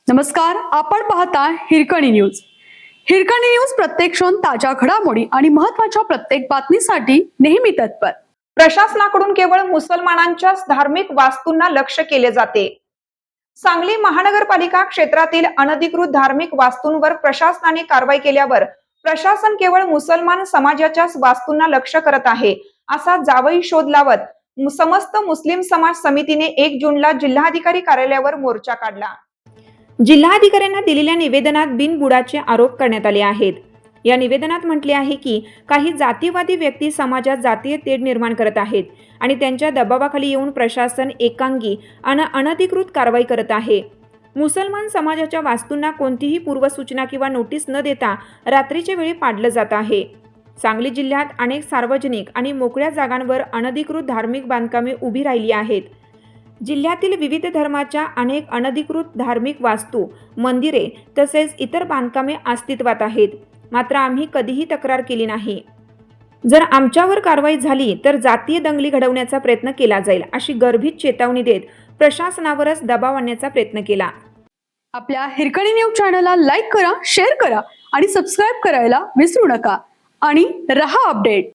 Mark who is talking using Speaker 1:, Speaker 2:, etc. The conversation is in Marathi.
Speaker 1: नमस्कार, आपण पाहता हिरकणी न्यूज. हिरकणी न्यूज प्रत्येक क्षण ताज्या घडामोडी आणि महत्त्वाच्या प्रत्येक बातमीसाठी नेहमी तत्पर.
Speaker 2: प्रशासनाकडून केवळ मुसलमानांच्या धार्मिक वास्तूंना लक्ष केले जाते. सांगली महानगरपालिका क्षेत्रातील अनधिकृत धार्मिक वास्तूंवर प्रशासनाने कारवाई केल्यावर प्रशासन केवळ मुसलमान समाजाच्या वास्तूंना लक्ष करत आहे असा जावई शोध लावत समस्त मुस्लिम समाज समितीने 1 जूनला जिल्हाधिकारी कार्यालयावर मोर्चा काढला. जिल्हाधिकाऱ्यांना दिलेल्या निवेदनात बिनबुडाचे आरोप करण्यात आले आहेत. या निवेदनात म्हटले आहे की काही जातीवादी व्यक्ती समाजात जातीय तेढ निर्माण करत आहेत आणि त्यांच्या दबावाखाली येऊन प्रशासन एकांगी आणि अनधिकृत कारवाई करत आहे. मुसलमान समाजाच्या वास्तूंना कोणतीही पूर्वसूचना किंवा नोटीस न देता रात्रीच्या वेळी पाडलं जात आहे. सांगली जिल्ह्यात अनेक सार्वजनिक आणि मोकळ्या जागांवर अनधिकृत धार्मिक बांधकामे उभी राहिली आहेत. जिल्ह्यातील विविध धर्माच्या अनेक अनधिकृत धार्मिक वास्तू, मंदिरे तसेच इतर बांधकामे अस्तित्वात आहेत. मात्र आम्ही कधीही तक्रार केली नाही. जर आमच्यावर कारवाई झाली तर जातीय दंगली घडवण्याचा प्रयत्न केला जाईल अशी गर्भित चेतावणी देत प्रशासनावरच दबाव आणण्याचा प्रयत्न केला.
Speaker 1: आपल्या हिरकणी न्यूज चॅनलला लाईक करा, शेअर करा आणि सबस्क्राईब करायला विसरू नका आणि रहा अपडेट.